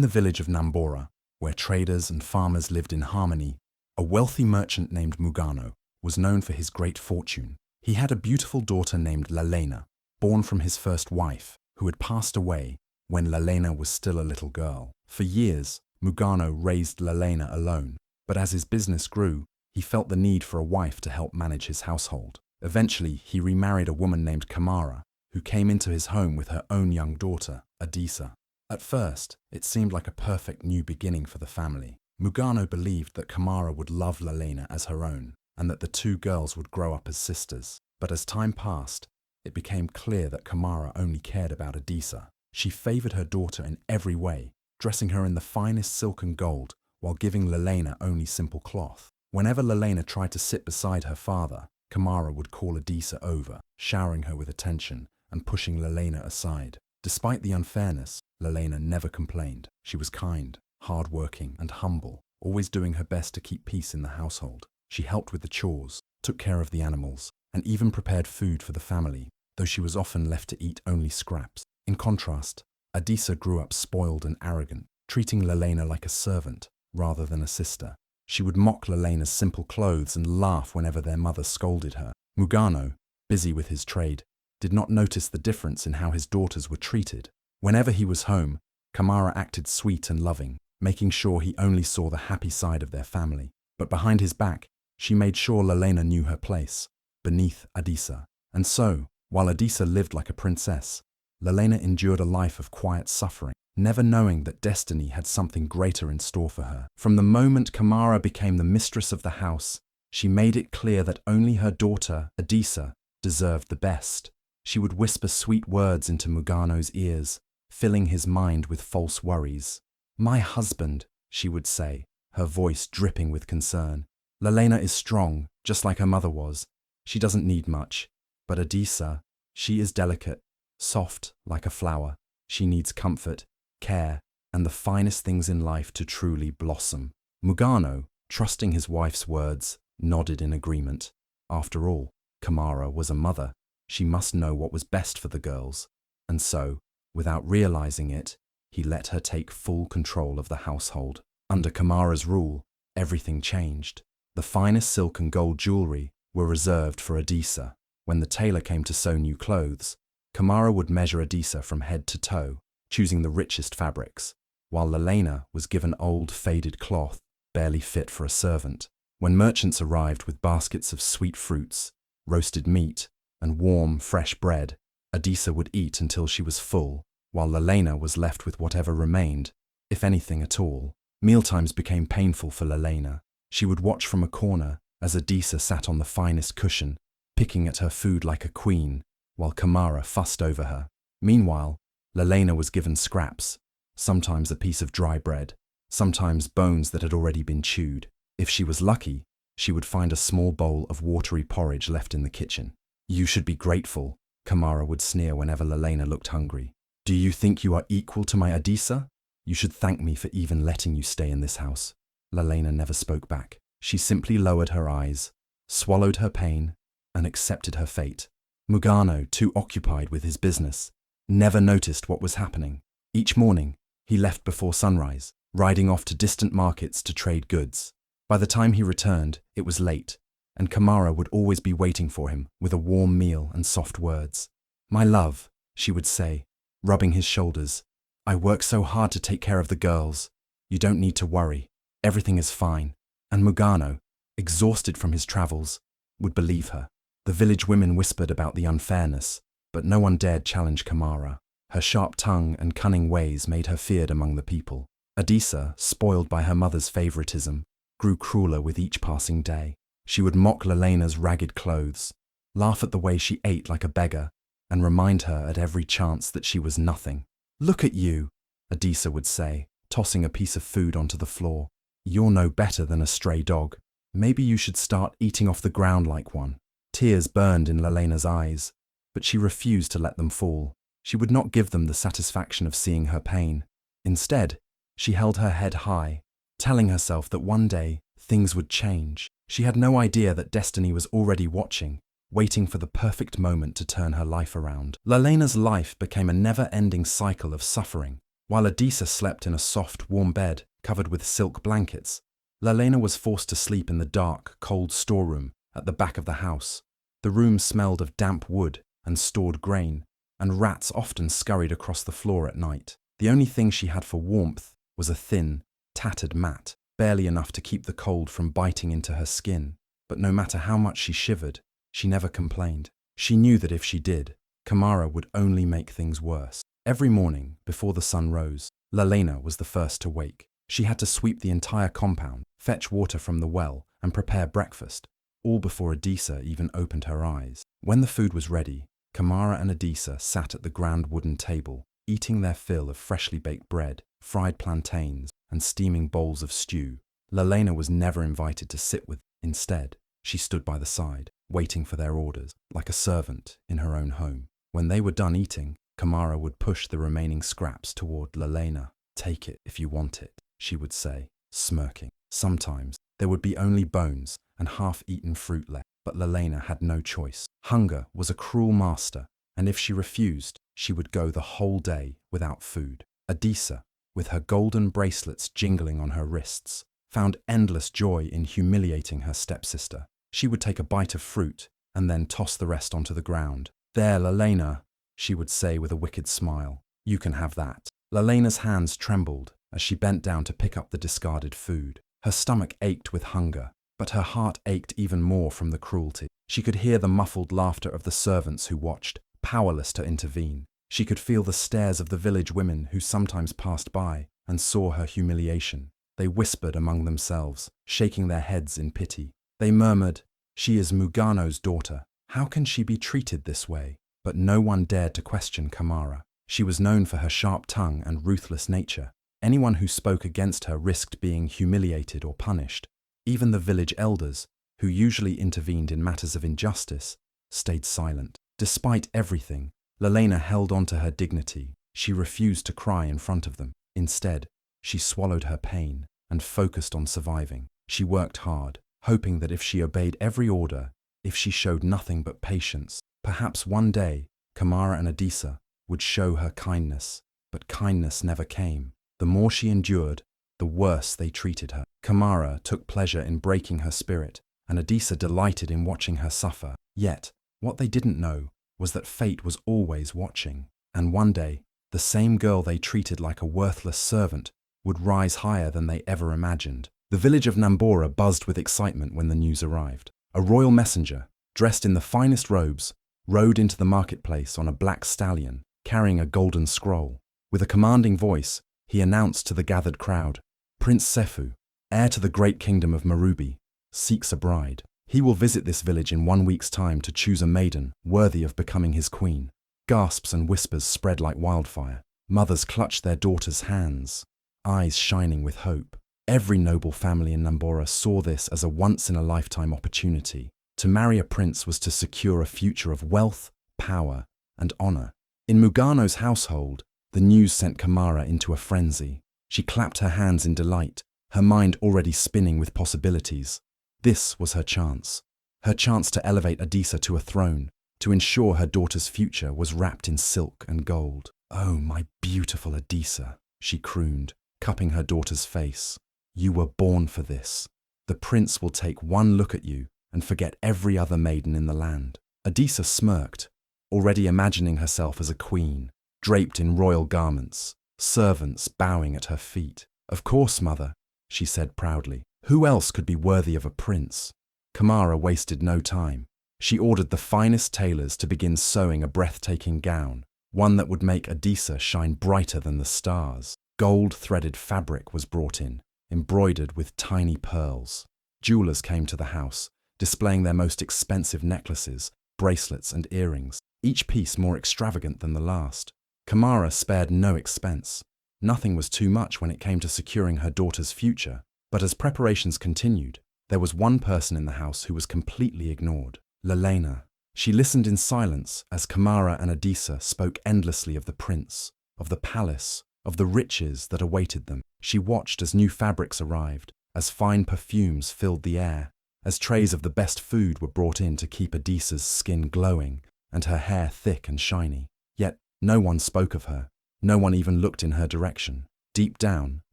the village of Nambora, where traders and farmers lived in harmony, a wealthy merchant named Mugano was known for his great fortune. He had a beautiful daughter named Lalena, born from his first wife, who had passed away when Lalena was still a little girl. For years, Mugano raised Lalena alone, but as his business grew, he felt the need for a wife to help manage his household. Eventually, he remarried a woman named Kamara, who came into his home with her own young daughter, Adisa. At first, it seemed like a perfect new beginning for the family. Mugano believed that Kamara would love Lalena as her own, and that the two girls would grow up as sisters. But as time passed, it became clear that Kamara only cared about Adisa. She favored her daughter in every way, dressing her in the finest silk and gold, while giving Lalena only simple cloth. Whenever Lalena tried to sit beside her father, Kamara would call Adisa over, showering her with attention and pushing Lalena aside. Despite the unfairness, Lalena never complained. She was kind, hard-working, and humble, always doing her best to keep peace in the household. She helped with the chores, took care of the animals, and even prepared food for the family, though she was often left to eat only scraps. In contrast, Adisa grew up spoiled and arrogant, treating Lalena like a servant rather than a sister. She would mock Lalena's simple clothes and laugh whenever their mother scolded her. Mugano, busy with his trade, did not notice the difference in how his daughters were treated. Whenever he was home, Kamara acted sweet and loving, making sure he only saw the happy side of their family. But behind his back, she made sure Lalena knew her place, beneath Adisa. And so, while Adisa lived like a princess, Lalena endured a life of quiet suffering, never knowing that destiny had something greater in store for her. From the moment Kamara became the mistress of the house, she made it clear that only her daughter, Adisa, deserved the best. She would whisper sweet words into Mugano's ears, filling his mind with false worries. "My husband," she would say, her voice dripping with concern. "Lalena is strong, just like her mother was. She doesn't need much. But Adisa, she is delicate, soft like a flower. She needs comfort, care, and the finest things in life to truly blossom." Mugano, trusting his wife's words, nodded in agreement. After all, Kamara was a mother. She must know what was best for the girls. And so, without realizing it, he let her take full control of the household. Under Kamara's rule, everything changed. The finest silk and gold jewelry were reserved for Adisa. When the tailor came to sew new clothes, Kamara would measure Adisa from head to toe, choosing the richest fabrics, while Lalena was given old, faded cloth, barely fit for a servant. When merchants arrived with baskets of sweet fruits, roasted meat, and warm, fresh bread, Adisa would eat until she was full, while Lalena was left with whatever remained, if anything at all. Mealtimes became painful for Lalena. She would watch from a corner as Adisa sat on the finest cushion, picking at her food like a queen, while Kamara fussed over her. Meanwhile, Lalena was given scraps, sometimes a piece of dry bread, sometimes bones that had already been chewed. If she was lucky, she would find a small bowl of watery porridge left in the kitchen. "You should be grateful," Kamara would sneer whenever Lalena looked hungry. "Do you think you are equal to my Adisa? You should thank me for even letting you stay in this house." Lalena never spoke back. She simply lowered her eyes, swallowed her pain, and accepted her fate. Mugano, too occupied with his business, never noticed what was happening. Each morning, he left before sunrise, riding off to distant markets to trade goods. By the time he returned, it was late, and Kamara would always be waiting for him with a warm meal and soft words. "My love," she would say, rubbing his shoulders, "I work so hard to take care of the girls. You don't need to worry. Everything is fine." And Mugano, exhausted from his travels, would believe her. The village women whispered about the unfairness, but no one dared challenge Kamara. Her sharp tongue and cunning ways made her feared among the people. Adisa, spoiled by her mother's favoritism, grew crueler with each passing day. She would mock Lalena's ragged clothes, laugh at the way she ate like a beggar, and remind her at every chance that she was nothing. "Look at you," Adisa would say, tossing a piece of food onto the floor. "You're no better than a stray dog. Maybe you should start eating off the ground like one." Tears burned in Lalena's eyes, but she refused to let them fall. She would not give them the satisfaction of seeing her pain. Instead, she held her head high, telling herself that one day things would change. She had no idea that destiny was already watching, waiting for the perfect moment to turn her life around. Lalena's life became a never-ending cycle of suffering. While Adisa slept in a soft, warm bed covered with silk blankets, Lalena was forced to sleep in the dark, cold storeroom at the back of the house. The room smelled of damp wood and stored grain, and rats often scurried across the floor at night. The only thing she had for warmth was a thin, tattered mat, barely enough to keep the cold from biting into her skin. But no matter how much she shivered, she never complained. She knew that if she did, Kamara would only make things worse. Every morning, before the sun rose, Lalena was the first to wake. She had to sweep the entire compound, fetch water from the well, and prepare breakfast, all before Adisa even opened her eyes. When the food was ready, Kamara and Adisa sat at the grand wooden table, eating their fill of freshly baked bread, fried plantains, and steaming bowls of stew. Lalena was never invited to sit with them. Instead, she stood by the side, waiting for their orders, like a servant in her own home. When they were done eating, Kamara would push the remaining scraps toward Lalena. "Take it if you want it," she would say, smirking. Sometimes there would be only bones and half-eaten fruit left, but Lalena had no choice. Hunger was a cruel master, and if she refused, she would go the whole day without food. Adisa, with her golden bracelets jingling on her wrists, found endless joy in humiliating her stepsister. She would take a bite of fruit and then toss the rest onto the ground. "There, Lalena," she would say with a wicked smile. "You can have that." Lalena's hands trembled as she bent down to pick up the discarded food. Her stomach ached with hunger, but her heart ached even more from the cruelty. She could hear the muffled laughter of the servants who watched, powerless to intervene. She could feel the stares of the village women who sometimes passed by and saw her humiliation. They whispered among themselves, shaking their heads in pity. They murmured, "She is Mugano's daughter. How can she be treated this way?" But no one dared to question Kamara. She was known for her sharp tongue and ruthless nature. Anyone who spoke against her risked being humiliated or punished. Even the village elders, who usually intervened in matters of injustice, stayed silent. Despite everything, Lalena held on to her dignity. She refused to cry in front of them. Instead, she swallowed her pain and focused on surviving. She worked hard, hoping that if she obeyed every order, if she showed nothing but patience, perhaps one day Kamara and Adisa would show her kindness. But kindness never came. The more she endured, the worse they treated her. Kamara took pleasure in breaking her spirit, and Adisa delighted in watching her suffer. Yet, what they didn't know was that fate was always watching. And one day, the same girl they treated like a worthless servant would rise higher than they ever imagined. The village of Nambora buzzed with excitement when the news arrived. A royal messenger, dressed in the finest robes, rode into the marketplace on a black stallion, carrying a golden scroll. With a commanding voice, he announced to the gathered crowd, "Prince Sefu, heir to the great kingdom of Marubi, seeks a bride. He will visit this village in 1 week's time to choose a maiden worthy of becoming his queen." Gasps and whispers spread like wildfire. Mothers clutched their daughters' hands, eyes shining with hope. Every noble family in Nambora saw this as a once-in-a-lifetime opportunity. To marry a prince was to secure a future of wealth, power, and honor. In Mugano's household, the news sent Kamara into a frenzy. She clapped her hands in delight, her mind already spinning with possibilities. This was her chance to elevate Adisa to a throne, to ensure her daughter's future was wrapped in silk and gold. "Oh, my beautiful Adisa," she crooned, cupping her daughter's face. "You were born for this. The prince will take one look at you and forget every other maiden in the land." Adisa smirked, already imagining herself as a queen, draped in royal garments, servants bowing at her feet. "Of course, mother," she said proudly. "Who else could be worthy of a prince?" Kamara wasted no time. She ordered the finest tailors to begin sewing a breathtaking gown, one that would make Adisa shine brighter than the stars. Gold-threaded fabric was brought in, embroidered with tiny pearls. Jewelers came to the house, displaying their most expensive necklaces, bracelets and earrings, each piece more extravagant than the last. Kamara spared no expense. Nothing was too much when it came to securing her daughter's future. But as preparations continued, there was one person in the house who was completely ignored: Lalena. She listened in silence as Kamara and Adisa spoke endlessly of the prince, of the palace, of the riches that awaited them. She watched as new fabrics arrived, as fine perfumes filled the air, as trays of the best food were brought in to keep Adisa's skin glowing and her hair thick and shiny. Yet no one spoke of her. No one even looked in her direction. Deep down,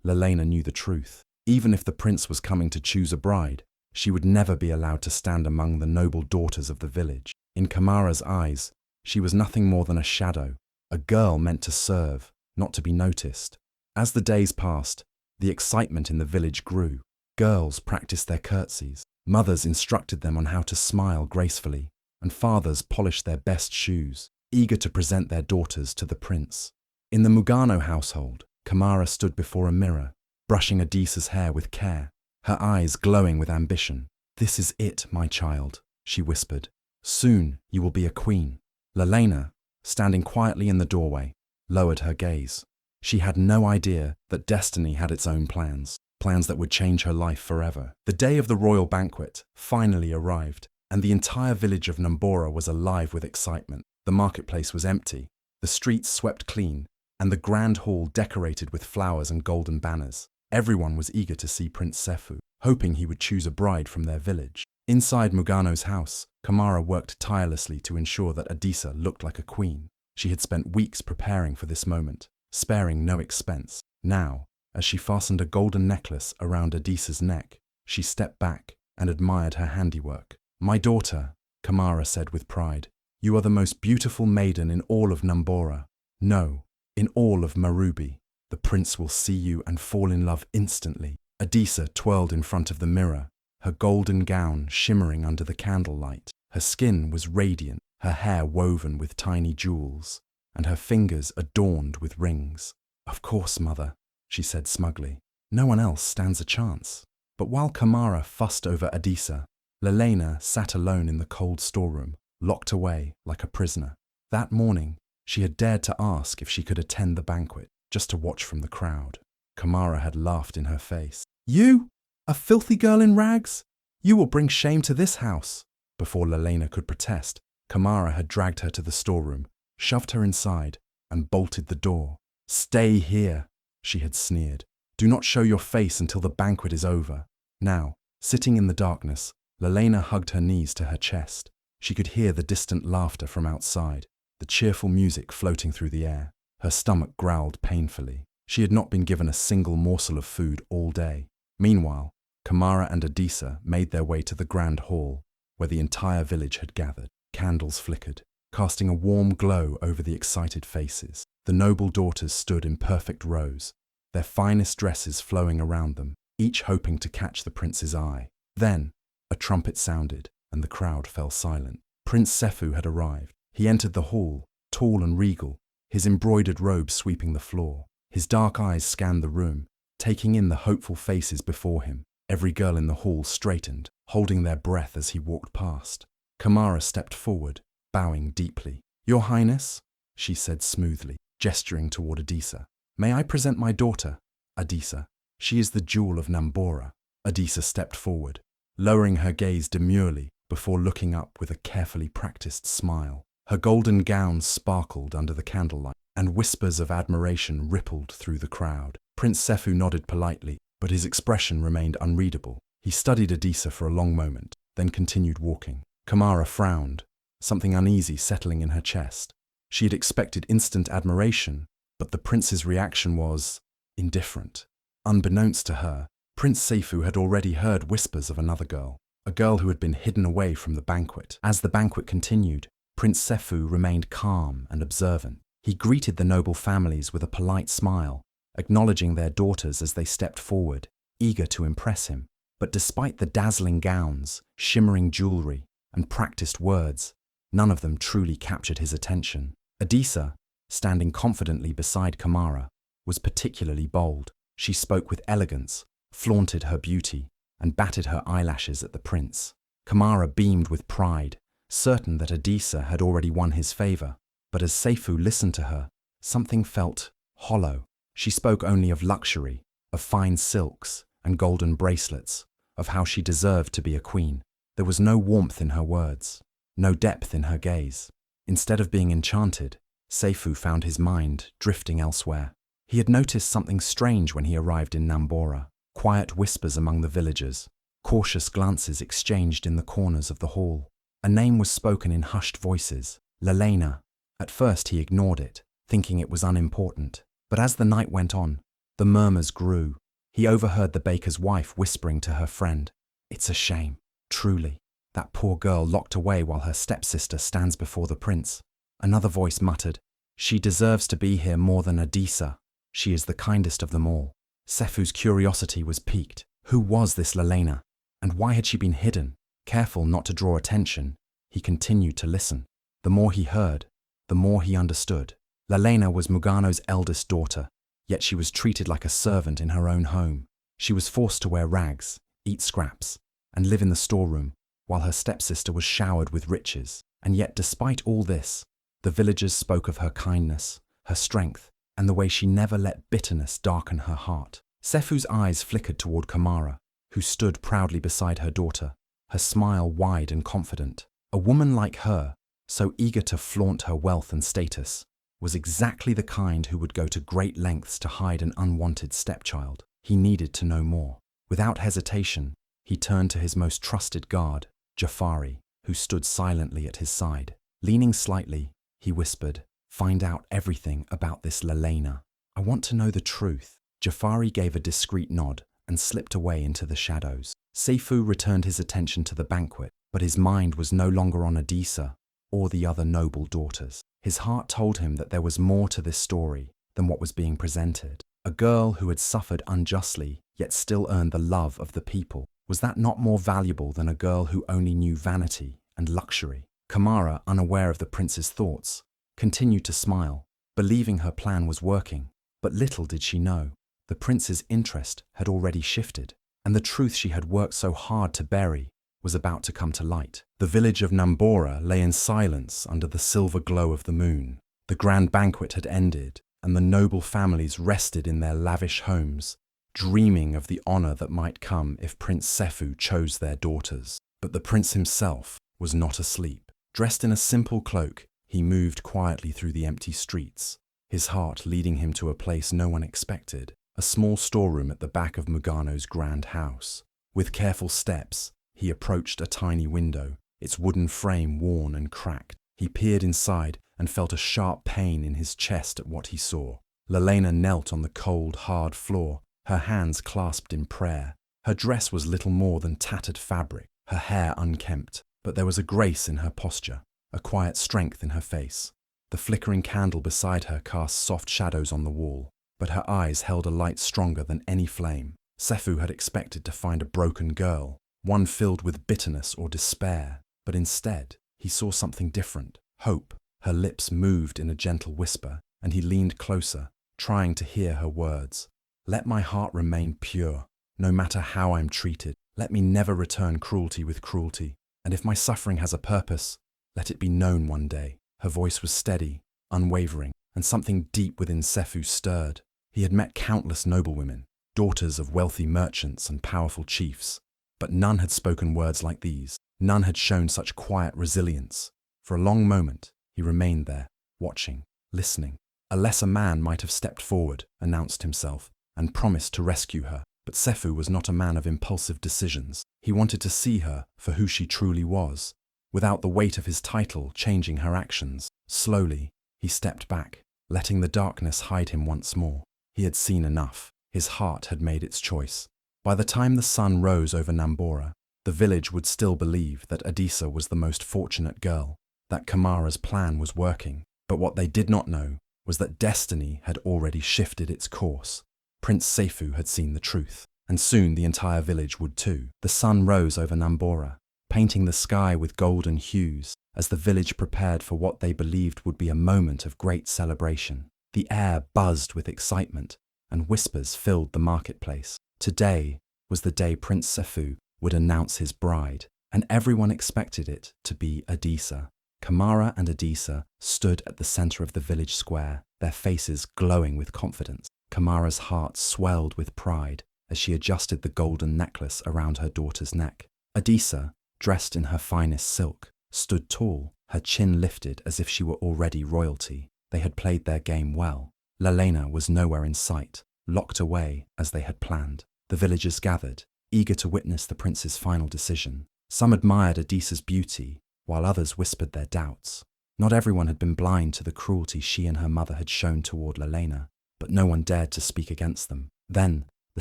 Lalena knew the truth. Even if the prince was coming to choose a bride, she would never be allowed to stand among the noble daughters of the village. In Kamara's eyes, she was nothing more than a shadow, a girl meant to serve, not to be noticed. As the days passed, the excitement in the village grew. Girls practiced their curtsies, mothers instructed them on how to smile gracefully, and fathers polished their best shoes, eager to present their daughters to the prince. In the Mugano household, Kamara stood before a mirror, brushing Adisa's hair with care, her eyes glowing with ambition. "This is it, my child," she whispered. "Soon you will be a queen." Lalena, standing quietly in the doorway, lowered her gaze. She had no idea that destiny had its own plans that would change her life forever. The day of the royal banquet finally arrived, and the entire village of Nambora was alive with excitement. The marketplace was empty, the streets swept clean, and the grand hall decorated with flowers and golden banners. Everyone was eager to see Prince Sefu, hoping he would choose a bride from their village. Inside Mugano's house, Kamara worked tirelessly to ensure that Adisa looked like a queen. She had spent weeks preparing for this moment, sparing no expense. Now, as she fastened a golden necklace around Adisa's neck, she stepped back and admired her handiwork. "My daughter," Kamara said with pride, "you are the most beautiful maiden in all of Nambora. No, in all of Marubi. The prince will see you and fall in love instantly." Adisa twirled in front of the mirror, her golden gown shimmering under the candlelight. Her skin was radiant, her hair woven with tiny jewels, and her fingers adorned with rings. "Of course, mother," she said smugly. "No one else stands a chance." But while Kamara fussed over Adisa, Lalena sat alone in the cold storeroom, locked away like a prisoner. That morning, she had dared to ask if she could attend the banquet, just to watch from the crowd. Kamara had laughed in her face. "You, a filthy girl in rags? You will bring shame to this house." Before Lalena could protest, Kamara had dragged her to the storeroom, shoved her inside, and bolted the door. "Stay here," she had sneered. "Do not show your face until the banquet is over." Now, sitting in the darkness, Lalena hugged her knees to her chest. She could hear the distant laughter from outside, the cheerful music floating through the air. Her stomach growled painfully. She had not been given a single morsel of food all day. Meanwhile, Kamara and Adisa made their way to the grand hall, where the entire village had gathered. Candles flickered, casting a warm glow over the excited faces. The noble daughters stood in perfect rows, their finest dresses flowing around them, each hoping to catch the prince's eye. Then, a trumpet sounded, and the crowd fell silent. Prince Sefu had arrived. He entered the hall, tall and regal, his embroidered robe sweeping the floor. His dark eyes scanned the room, taking in the hopeful faces before him. Every girl in the hall straightened, holding their breath as he walked past. Kamara stepped forward, bowing deeply. "Your Highness," she said smoothly, gesturing toward Adisa. "May I present my daughter, Adisa? She is the jewel of Nambora." Adisa stepped forward, lowering her gaze demurely before looking up with a carefully practiced smile. Her golden gown sparkled under the candlelight, and whispers of admiration rippled through the crowd. Prince Sefu nodded politely, but his expression remained unreadable. He studied Adisa for a long moment, then continued walking. Kamara frowned, something uneasy settling in her chest. She had expected instant admiration, but the prince's reaction was indifferent. Unbeknownst to her, Prince Sefu had already heard whispers of another girl, a girl who had been hidden away from the banquet. As the banquet continued, Prince Sefu remained calm and observant. He greeted the noble families with a polite smile, acknowledging their daughters as they stepped forward, eager to impress him. But despite the dazzling gowns, shimmering jewelry, and practiced words, none of them truly captured his attention. Adisa, standing confidently beside Kamara, was particularly bold. She spoke with elegance, flaunted her beauty, and batted her eyelashes at the prince. Kamara beamed with pride, certain that Adisa had already won his favor. But as Sefu listened to her, something felt hollow. She spoke only of luxury, of fine silks and golden bracelets, of how she deserved to be a queen. There was no warmth in her words, no depth in her gaze. Instead of being enchanted, Sefu found his mind drifting elsewhere. He had noticed something strange when he arrived in Nambora. Quiet whispers among the villagers, cautious glances exchanged in the corners of the hall. A name was spoken in hushed voices, Lalena. At first he ignored it, thinking it was unimportant. But as the night went on, the murmurs grew. He overheard the baker's wife whispering to her friend, "It's a shame, truly. That poor girl locked away while her stepsister stands before the prince." Another voice muttered, "She deserves to be here more than Adisa. She is the kindest of them all." Sefu's curiosity was piqued. Who was this Lalena? And why had she been hidden? Careful not to draw attention, he continued to listen. The more he heard, the more he understood. Lalena was Mugano's eldest daughter, yet she was treated like a servant in her own home. She was forced to wear rags, eat scraps, and live in the storeroom, while her stepsister was showered with riches. And yet, despite all this, the villagers spoke of her kindness, her strength, and the way she never let bitterness darken her heart. Sefu's eyes flickered toward Kamara, who stood proudly beside her daughter, her smile wide and confident. A woman like her, so eager to flaunt her wealth and status, was exactly the kind who would go to great lengths to hide an unwanted stepchild. He needed to know more. Without hesitation, he turned to his most trusted guard, Jafari, who stood silently at his side. Leaning slightly, he whispered, "Find out everything about this Lalena. I want to know the truth." Jafari gave a discreet nod and slipped away into the shadows. Sefu returned his attention to the banquet, but his mind was no longer on Adisa or the other noble daughters. His heart told him that there was more to this story than what was being presented. A girl who had suffered unjustly, yet still earned the love of the people. Was that not more valuable than a girl who only knew vanity and luxury? Kamara, unaware of the prince's thoughts, continued to smile, believing her plan was working. But little did she know, the prince's interest had already shifted, and the truth she had worked so hard to bury was about to come to light. The village of Nambora lay in silence under the silver glow of the moon. The grand banquet had ended, and the noble families rested in their lavish homes, dreaming of the honor that might come if Prince Sefu chose their daughters. But the prince himself was not asleep. Dressed in a simple cloak, he moved quietly through the empty streets, his heart leading him to a place no one expected, a small storeroom at the back of Mugano's grand house. With careful steps, he approached a tiny window, its wooden frame worn and cracked. He peered inside and felt a sharp pain in his chest at what he saw. Lalena knelt on the cold, hard floor, her hands clasped in prayer. Her dress was little more than tattered fabric, her hair unkempt, but there was a grace in her posture, a quiet strength in her face. The flickering candle beside her cast soft shadows on the wall, but her eyes held a light stronger than any flame. Sefu had expected to find a broken girl, one filled with bitterness or despair, but instead he saw something different, hope. Her lips moved in a gentle whisper, and he leaned closer, trying to hear her words. "Let my heart remain pure, no matter how I'm treated. Let me never return cruelty with cruelty, and if my suffering has a purpose, let it be known one day." Her voice was steady, unwavering, and something deep within Sefu stirred. He had met countless noblewomen, daughters of wealthy merchants and powerful chiefs, but none had spoken words like these. None had shown such quiet resilience. For a long moment, he remained there, watching, listening. A lesser man might have stepped forward, announced himself, and promised to rescue her. But Sefu was not a man of impulsive decisions. He wanted to see her for who she truly was, without the weight of his title changing her actions. Slowly, he stepped back, letting the darkness hide him once more. He had seen enough. His heart had made its choice. By the time the sun rose over Nambora, the village would still believe that Adisa was the most fortunate girl, that Kamara's plan was working. But what they did not know was that destiny had already shifted its course. Prince Sefu had seen the truth, and soon the entire village would too. The sun rose over Nambora, painting the sky with golden hues as the village prepared for what they believed would be a moment of great celebration. The air buzzed with excitement, and whispers filled the marketplace. Today was the day Prince Sefu would announce his bride, and everyone expected it to be Adisa. Kamara and Adisa stood at the center of the village square, their faces glowing with confidence. Kamara's heart swelled with pride as she adjusted the golden necklace around her daughter's neck. Adisa, dressed in her finest silk, stood tall, her chin lifted as if she were already royalty. They had played their game well. Lalena was nowhere in sight, locked away as they had planned. The villagers gathered, eager to witness the prince's final decision. Some admired Adisa's beauty, while others whispered their doubts. Not everyone had been blind to the cruelty she and her mother had shown toward Lalena, but no one dared to speak against them. Then, the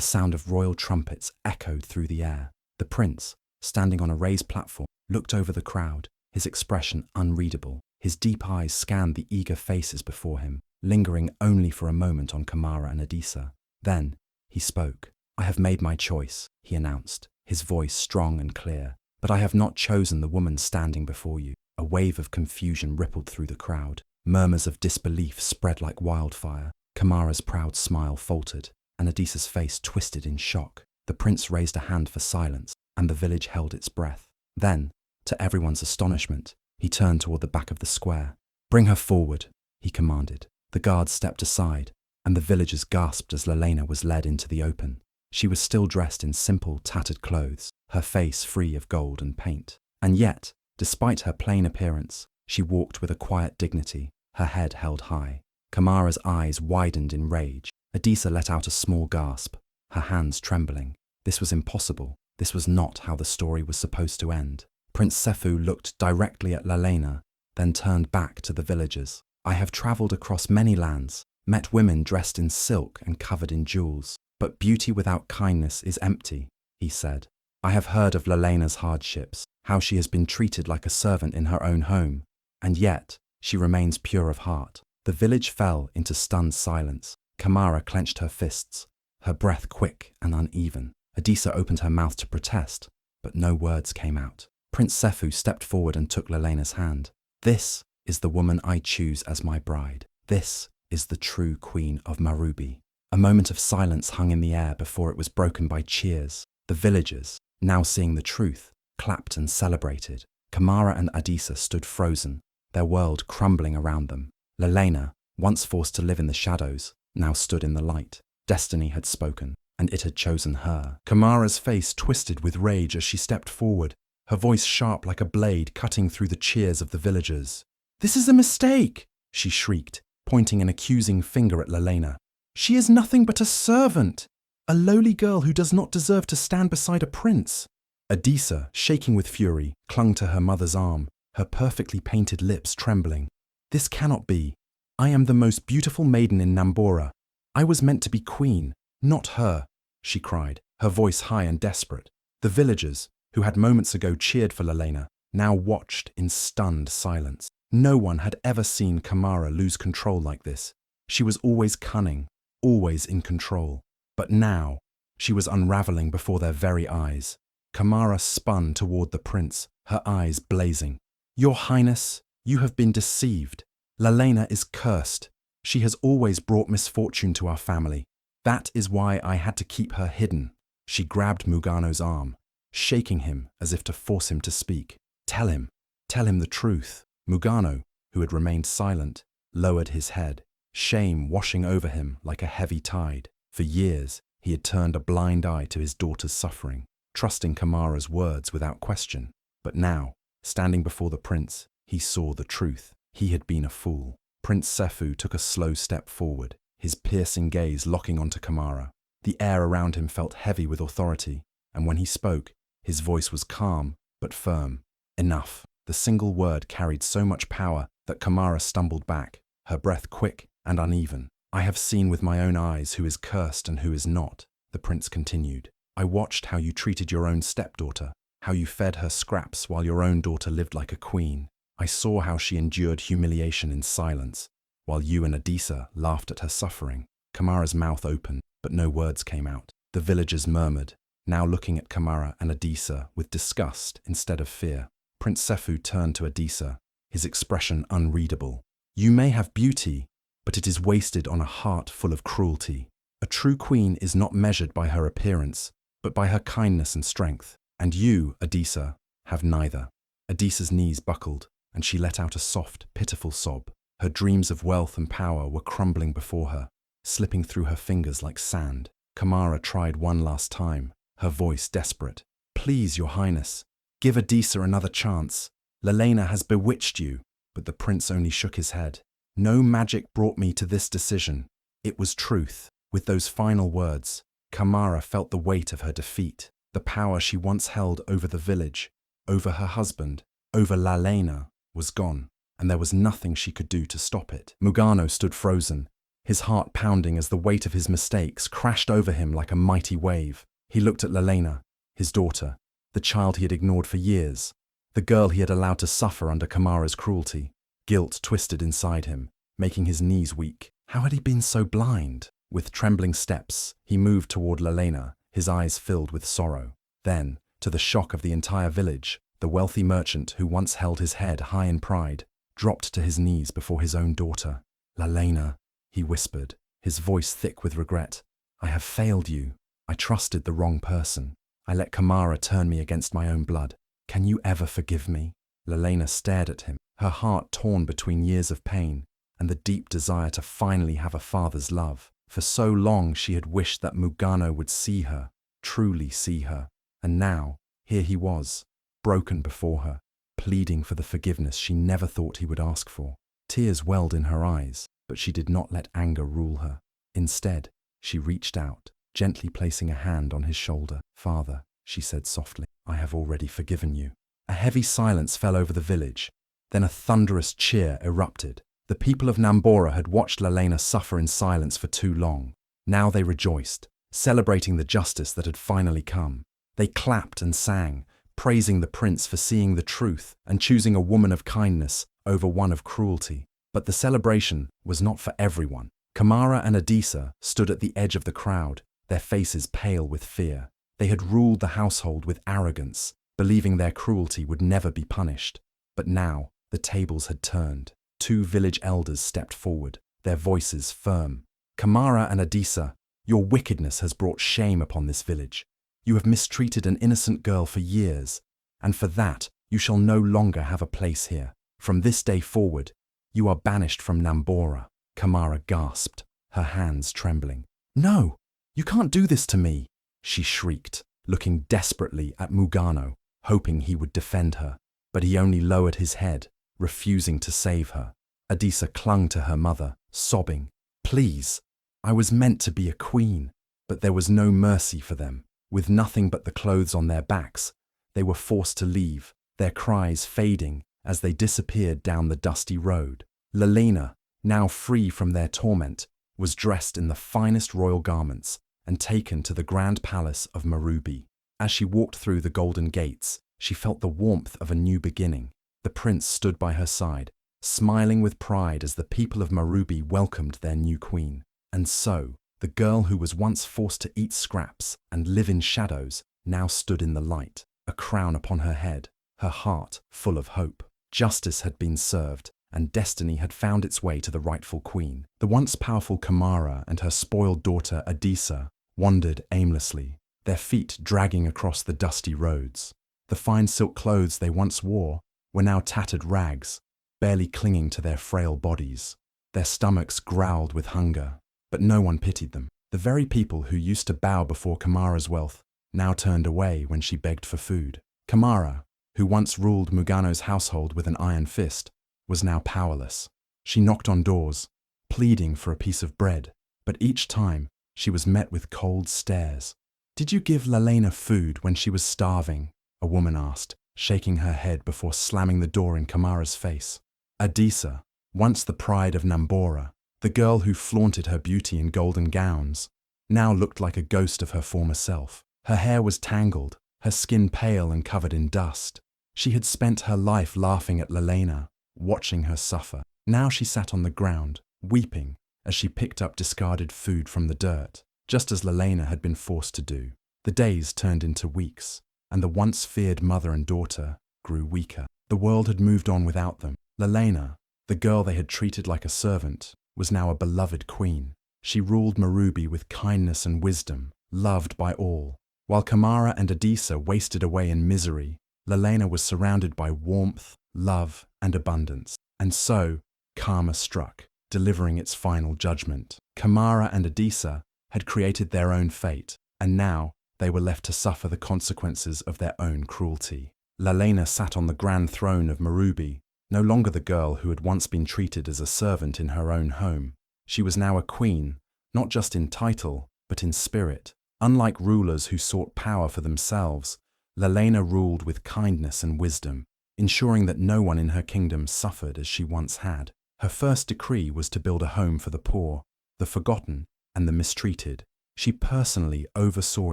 sound of royal trumpets echoed through the air. The prince, standing on a raised platform, looked over the crowd, his expression unreadable. His deep eyes scanned the eager faces before him, lingering only for a moment on Kamara and Adisa. Then, he spoke. "I have made my choice," he announced, his voice strong and clear. "But I have not chosen the woman standing before you." A wave of confusion rippled through the crowd. Murmurs of disbelief spread like wildfire. Kamara's proud smile faltered, and Adisa's face twisted in shock. The prince raised a hand for silence, and the village held its breath. Then, to everyone's astonishment, he turned toward the back of the square. "Bring her forward," he commanded. The guards stepped aside, and the villagers gasped as Lalena was led into the open. She was still dressed in simple, tattered clothes, her face free of gold and paint. And yet, despite her plain appearance, she walked with a quiet dignity, her head held high. Kamara's eyes widened in rage. Adisa let out a small gasp, her hands trembling. This was impossible. This was not how the story was supposed to end. Prince Sefu looked directly at Lalena, then turned back to the villagers. "I have travelled across many lands, met women dressed in silk and covered in jewels, but beauty without kindness is empty," he said. "I have heard of Lalena's hardships, how she has been treated like a servant in her own home, and yet she remains pure of heart." The village fell into stunned silence. Kamara clenched her fists, her breath quick and uneven. Adisa opened her mouth to protest, but no words came out. Prince Sefu stepped forward and took Lalena's hand. "This is the woman I choose as my bride. This is the true queen of Marubi." A moment of silence hung in the air before it was broken by cheers. The villagers, now seeing the truth, clapped and celebrated. Kamara and Adisa stood frozen, their world crumbling around them. Lalena, once forced to live in the shadows, now stood in the light. Destiny had spoken, and it had chosen her. Kamara's face twisted with rage as she stepped forward, her voice sharp like a blade cutting through the cheers of the villagers. "This is a mistake," she shrieked, pointing an accusing finger at Lalena. "She is nothing but a servant, a lowly girl who does not deserve to stand beside a prince." Adisa, shaking with fury, clung to her mother's arm, her perfectly painted lips trembling. "This cannot be. I am the most beautiful maiden in Nambora. I was meant to be queen, not her," she cried, her voice high and desperate. The villagers, who had moments ago cheered for Lalena, now watched in stunned silence. No one had ever seen Kamara lose control like this. She was always cunning, always in control. But now, she was unraveling before their very eyes. Kamara spun toward the prince, her eyes blazing. "Your Highness, you have been deceived. Lalena is cursed. She has always brought misfortune to our family. That is why I had to keep her hidden." She grabbed Mugano's arm, shaking him as if to force him to speak. Tell him the truth." Mugano, who had remained silent, lowered his head, shame washing over him like a heavy tide. For years, he had turned a blind eye to his daughter's suffering, trusting Kamara's words without question. But now, standing before the prince, he saw the truth. He had been a fool. Prince Sefu took a slow step forward, his piercing gaze locking onto Kamara. The air around him felt heavy with authority, and when he spoke, his voice was calm but firm. "Enough." The single word carried so much power that Kamara stumbled back, her breath quick and uneven. "I have seen with my own eyes who is cursed and who is not," the prince continued. "I watched how you treated your own stepdaughter, how you fed her scraps while your own daughter lived like a queen. I saw how she endured humiliation in silence, while you and Adisa laughed at her suffering." Kamara's mouth opened, but no words came out. The villagers murmured, now looking at Kamara and Adisa with disgust instead of fear. Prince Sefu turned to Adisa, his expression unreadable. "You may have beauty, but it is wasted on a heart full of cruelty. A true queen is not measured by her appearance, but by her kindness and strength. And you, Adisa, have neither." Adisa's knees buckled, and she let out a soft, pitiful sob. Her dreams of wealth and power were crumbling before her, slipping through her fingers like sand. Kamara tried one last time, her voice desperate. "Please, your highness, give Adisa another chance. Lalena has bewitched you." But the prince only shook his head. "No magic brought me to this decision. It was truth." With those final words, Kamara felt the weight of her defeat. The power she once held over the village, over her husband, over Lalena, was gone. and there was nothing she could do to stop it. Mugano stood frozen, his heart pounding as the weight of his mistakes crashed over him like a mighty wave. He looked at Lalena, his daughter, the child he had ignored for years, the girl he had allowed to suffer under Kamara's cruelty. Guilt twisted inside him, making his knees weak. How had he been so blind? With trembling steps, he moved toward Lalena, his eyes filled with sorrow. Then, to the shock of the entire village, the wealthy merchant who once held his head high in pride dropped to his knees before his own daughter. "Lalena," he whispered, his voice thick with regret. "I have failed you. I trusted the wrong person. I let Kamara turn me against my own blood. Can you ever forgive me?" Lalena stared at him, her heart torn between years of pain and the deep desire to finally have a father's love. For so long she had wished that Mugano would see her, truly see her, and now, here he was, broken before her, pleading for the forgiveness she never thought he would ask for. Tears welled in her eyes, but she did not let anger rule her. Instead, she reached out, gently placing a hand on his shoulder. "Father," she said softly, "I have already forgiven you." A heavy silence fell over the village. Then a thunderous cheer erupted. The people of Nambora had watched Lalena suffer in silence for too long. Now they rejoiced, celebrating the justice that had finally come. They clapped and sang, praising the prince for seeing the truth and choosing a woman of kindness over one of cruelty. But the celebration was not for everyone. Kamara and Adisa stood at the edge of the crowd, their faces pale with fear. They had ruled the household with arrogance, believing their cruelty would never be punished. But now, the tables had turned. 2 village elders stepped forward, their voices firm. "Kamara and Adisa, your wickedness has brought shame upon this village. You have mistreated an innocent girl for years, and for that you shall no longer have a place here. From this day forward, you are banished from Nambora." Kamara gasped, her hands trembling. "No, you can't do this to me," she shrieked, looking desperately at Mugano, hoping he would defend her. But he only lowered his head, refusing to save her. Adisa clung to her mother, sobbing, "Please, I was meant to be a queen." But there was no mercy for them. With nothing but the clothes on their backs, they were forced to leave, their cries fading as they disappeared down the dusty road. Lalena, now free from their torment, was dressed in the finest royal garments and taken to the grand palace of Marubi. As she walked through the golden gates, she felt the warmth of a new beginning. The prince stood by her side, smiling with pride as the people of Marubi welcomed their new queen. And so, the girl who was once forced to eat scraps and live in shadows now stood in the light, a crown upon her head, her heart full of hope. Justice had been served, and destiny had found its way to the rightful queen. The once powerful Kamara and her spoiled daughter Adisa wandered aimlessly, their feet dragging across the dusty roads. The fine silk clothes they once wore were now tattered rags, barely clinging to their frail bodies. Their stomachs growled with hunger, but no one pitied them. The very people who used to bow before Kamara's wealth now turned away when she begged for food. Kamara, who once ruled Mugano's household with an iron fist, was now powerless. She knocked on doors, pleading for a piece of bread, but each time she was met with cold stares. "Did you give Lalena food when she was starving?" a woman asked, shaking her head before slamming the door in Kamara's face. Adisa, once the pride of Nambora, the girl who flaunted her beauty in golden gowns, now looked like a ghost of her former self. Her hair was tangled, her skin pale and covered in dust. She had spent her life laughing at Lalena, watching her suffer. Now she sat on the ground, weeping, as she picked up discarded food from the dirt, just as Lalena had been forced to do. The days turned into weeks, and the once feared mother and daughter grew weaker. The world had moved on without them. Lalena, the girl they had treated like a servant, was now a beloved queen. She ruled Marubi with kindness and wisdom, loved by all. While Kamara and Adisa wasted away in misery, Lalena was surrounded by warmth, love, and abundance. And so, karma struck, delivering its final judgment. Kamara and Adisa had created their own fate, and now they were left to suffer the consequences of their own cruelty. Lalena sat on the grand throne of Marubi, no longer the girl who had once been treated as a servant in her own home. She was now a queen, not just in title, but in spirit. Unlike rulers who sought power for themselves, Lalena ruled with kindness and wisdom, ensuring that no one in her kingdom suffered as she once had. Her first decree was to build a home for the poor, the forgotten, and the mistreated. She personally oversaw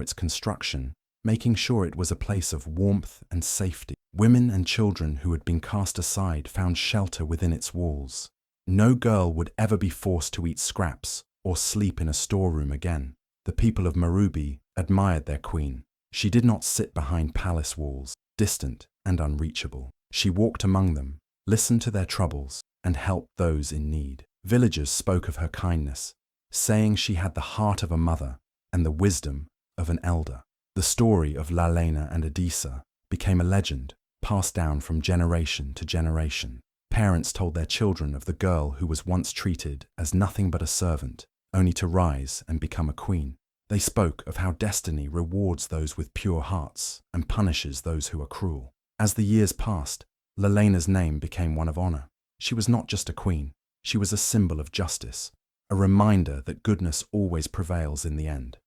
its construction, making sure it was a place of warmth and safety. Women and children who had been cast aside found shelter within its walls. No girl would ever be forced to eat scraps or sleep in a storeroom again. The people of Marubi admired their queen. She did not sit behind palace walls, distant and unreachable. She walked among them, listened to their troubles, and helped those in need. Villagers spoke of her kindness, saying she had the heart of a mother and the wisdom of an elder. The story of Lalena and Adisa became a legend, passed down from generation to generation. Parents told their children of the girl who was once treated as nothing but a servant, only to rise and become a queen. They spoke of how destiny rewards those with pure hearts and punishes those who are cruel. As the years passed, Lalena's name became one of honor. She was not just a queen, she was a symbol of justice, a reminder that goodness always prevails in the end.